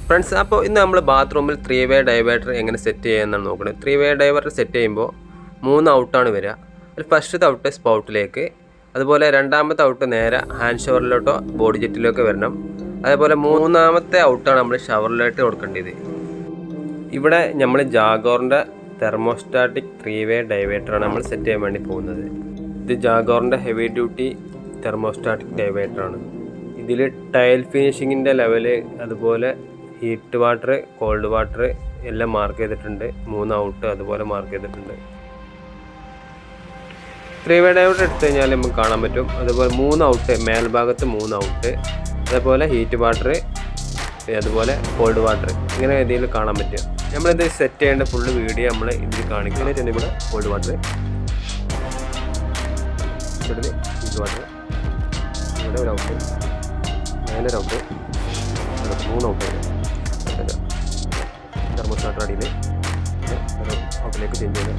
Friends, അപ്പോൾ ഇന്ന് നമ്മൾ ബാത്റൂമിൽ 3-വേ ഡൈവേർട്ടർ എങ്ങനെ സെറ്റ് ചെയ്യാമെന്നാണ് നോക്കുന്നത്. 3-വേ ഡൈവേർട്ടർ സെറ്റ് ചെയ്യുമ്പോൾ 3 ഔട്ടാണ് വരിക. അതിൽ ഫസ്റ്റത്തെ ഔട്ട് സ്പൗട്ടിലേക്ക്, അതുപോലെ രണ്ടാമത്തെ ഔട്ട് നേരെ ഹാൻഡ് ഷവറിലോട്ടോ ബോഡി ജെറ്റിലോട്ടോ വരണം. അതേപോലെ മൂന്നാമത്തെ ഔട്ടാണ് നമ്മൾ ഷവറിലോട്ട് കൊടുക്കേണ്ടത്. ഇവിടെ നമ്മൾ ജാഗോറിൻ്റെ തെർമോസ്റ്റാറ്റിക് 3-വേ ഡൈവേർട്ടറാണ് നമ്മൾ സെറ്റ് ചെയ്യാൻ വേണ്ടി പോകുന്നത്. ഇത് ജാഗോറിൻ്റെ ഹെവി ഡ്യൂട്ടി തെർമോസ്റ്റാറ്റിക് ഡൈവേർട്ടറാണ്. ഇതിൽ ടൈൽ ഫിനിഷിങ്ങിൻ്റെ ലെവല്, അതുപോലെ ഹീറ്റ് വാട്ടർ, കോൾഡ് വാട്ടർ എല്ലാം മാർക്ക് ചെയ്തിട്ടുണ്ട്. 3 ഔട്ട് അതുപോലെ മാർക്ക് ചെയ്തിട്ടുണ്ട്. 3-വേ ഡൈവേർട്ടർ എടുത്തു കഴിഞ്ഞാൽ നമുക്ക് കാണാൻ പറ്റും. അതുപോലെ 3 ഔട്ട്, മേൽഭാഗത്ത് 3 ഔട്ട്, അതേപോലെ ഹീറ്റ് വാട്ടർ, അതുപോലെ കോൾഡ് വാട്ടർ, ഇങ്ങനെ ഇതിൽ കാണാൻ പറ്റുക. നമ്മളിത് സെറ്റ് ചെയ്യേണ്ട ഫുള്ള് വീഡിയോ നമ്മൾ ഇതിൽ കാണിക്കുന്നത്. ഇവിടെ കോൾഡ് വാട്ടർ, ഇവിടെ ഹീറ്റ് വാട്ടർ, ഇവിടെ ഒരു ഔട്ട്, മേലെ ഒരു ഔട്ട്, 3 ഔട്ട്, തെർമോസ്റ്റാറ്റർ അടിയിൽ ഔട്ടിലേക്ക് ചേഞ്ച് ചെയ്ത്.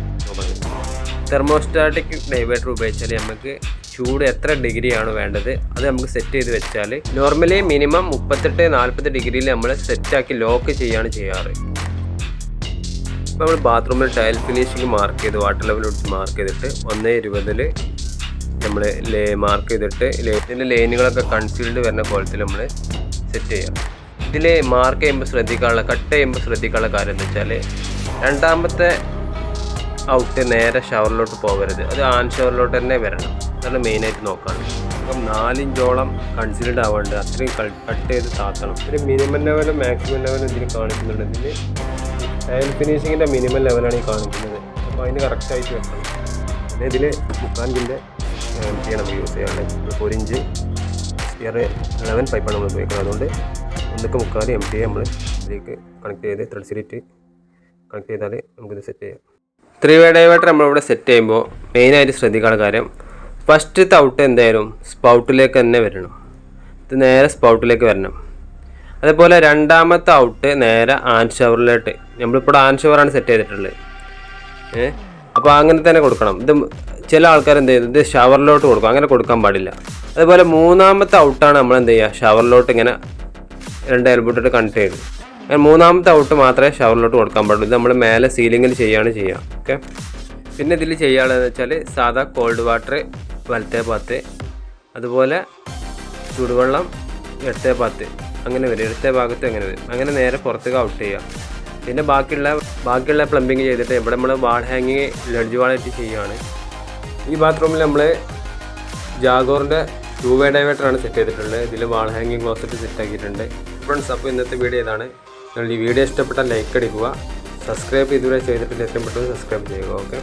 തെർമോസ്റ്റാറ്റിക് ഡൈവേർട്ടർ ഉപയോഗിച്ചാൽ നമുക്ക് ചൂട് എത്ര ഡിഗ്രിയാണ് വേണ്ടത് അത് നമുക്ക് സെറ്റ് ചെയ്ത് വെച്ചാൽ, നോർമലി മിനിമം 38-40 ഡിഗ്രിയിൽ നമ്മൾ സെറ്റാക്കി ലോക്ക് ചെയ്യാണ് ചെയ്യാറ്. ഇപ്പോൾ നമ്മൾ ബാത്റൂമിൽ ടൈൽ ഫിനിഷിങ് മാർക്ക് ചെയ്ത് വാട്ടർ ലെവൽ വെച്ച് മാർക്ക് ചെയ്തിട്ട് 1:20 നമ്മൾ മാർക്ക് ചെയ്തിട്ട് ഇതിൻ്റെ ലൈനുകളൊക്കെ കൺസീൽഡ് വരുന്ന കോലത്തിൽ നമ്മൾ സെറ്റ് ചെയ്യാം. ഇതിൽ മാർക്ക് ചെയ്യുമ്പോൾ ശ്രദ്ധിക്കാനുള്ള, കട്ട് ചെയ്യുമ്പോൾ ശ്രദ്ധിക്കാനുള്ള കാര്യം എന്ന് വെച്ചാൽ, രണ്ടാമത്തെ ഔട്ട് നേരെ ഷവറിലോട്ട് പോകരുത്, അത് ആൺ ഷവറിലോട്ട് തന്നെ വരണം. അതാണ് മെയിനായിട്ട് നോക്കാറ്. അപ്പം 4 ഇഞ്ചോളം കൺസീൽഡ് ആവേണ്ടത്, അത്രയും കട്ട് ചെയ്ത് താത്തണം. ഒരു മിനിമം ലെവലും മാക്സിമം ലെവലും ഇതിൽ കാണിക്കുന്നുണ്ട്. ഇതിൽ ടൈൽ ഫിനിഷിങ്ങിൻ്റെ മിനിമം ലെവലാണ് ഈ കാണിക്കുന്നത്. അപ്പോൾ അതിന് കറക്റ്റായിട്ട് വെക്കണം. പിന്നെ ഇതിൽ 3/4 ഇഞ്ചിൻ്റെ എംറ്റിയാണ് നമ്മൾ യൂസ് ചെയ്യാറുള്ളത്. 1 ഇഞ്ച് സ്പിയർ 11 പൈപ്പാണ് നമ്മൾ ഉപയോഗിക്കുന്നത്. അതുകൊണ്ട് 1/4 എംറ്റി നമ്മൾ ഇതിലേക്ക് കണക്ട് ചെയ്ത് ത്രെഡ് സീറ്റ് കണക്ട് ചെയ്താൽ നമുക്കിത് സെറ്റ് ചെയ്യാം. 3-വേ ഡൈവേർട്ടർ നമ്മളിവിടെ സെറ്റ് ചെയ്യുമ്പോൾ മെയിനായിട്ട് ശ്രദ്ധിക്കാനുള്ള കാര്യം, ഫസ്റ്റത്തെ ഔട്ട് എന്തായാലും സ്പൗട്ടിലേക്ക് തന്നെ വരണം. ഇത് നേരെ സ്പൗട്ടിലേക്ക് വരണം. അതേപോലെ രണ്ടാമത്തെ ഔട്ട് നേരെ ആൻ ഷവറിലോട്ട്, നമ്മളിപ്പോൾ ആൻ ഷവറാണ് സെറ്റ് ചെയ്തിട്ടുള്ളത്. അപ്പോൾ അങ്ങനെ തന്നെ കൊടുക്കണം. ഇത് ചില ആൾക്കാർ എന്ത് ചെയ്യും, ഇത് ഷവറിലോട്ട് കൊടുക്കും, അങ്ങനെ കൊടുക്കാൻ പാടില്ല. അതേപോലെ മൂന്നാമത്തെ ഔട്ടാണ് നമ്മൾ എന്ത് ചെയ്യുക, ഷവറിലോട്ട് ഇങ്ങനെ 2 എൽബോട്ടിട്ട് കണക്ട് ചെയ്ത്, അങ്ങനെ മൂന്നാമത്തെ ഔട്ട് മാത്രമേ ഷവറിലോട്ട് കൊടുക്കാൻ പാടുള്ളൂ. ഇത് നമ്മൾ മേലെ സീലിങ്ങിൽ ചെയ്യുക. ഓക്കെ. പിന്നെ ഇതിൽ ചെയ്യാനുള്ളതെന്ന് വെച്ചാൽ, സാധാ കോൾഡ് വാട്ടർ വലത്തേ ഭാഗത്ത്, അതുപോലെ ചൂടുവെള്ളം ഇടത്തേ ഭാഗത്ത്, അങ്ങനെ വരും. ഇടത്തേ ഭാഗത്ത് അങ്ങനെ വരും. അങ്ങനെ നേരെ പുറത്തേക്ക് ഔട്ട് ചെയ്യുക. പിന്നെ ബാക്കിയുള്ള പ്ലംബിങ് ചെയ്തിട്ട് ഇവിടെ നമ്മൾ വാൾ ഹാങ്ങിങ് ലഡ്ജ് വാളായിട്ട് ചെയ്യുകയാണ്. ഈ ബാത്റൂമിൽ നമ്മൾ ജാഗോറിൻ്റെ 2-വേ ഡൈവേർട്ടറാണ് സെറ്റ് ചെയ്തിട്ടുള്ളത്. ഇതിൽ വാൾ ഹാങ്ങിങ് ക്ലോസറ്റ് സെറ്റ് ആക്കിയിട്ടുണ്ട്. ഫ്രണ്ട്സ്, അപ്പോൾ ഇന്നത്തെ വീഡിയോ ഇതാണ്. നിങ്ങൾ ഈ വീഡിയോ ഇഷ്ടപ്പെട്ടാൽ ലൈക്ക് അടിക്കുക. സബ്സ്ക്രൈബ് ഇതുവരെ ചെയ്തിട്ടില്ല, എത്രയും പെട്ടെന്ന് സബ്സ്ക്രൈബ് ചെയ്യുക. ഓക്കെ.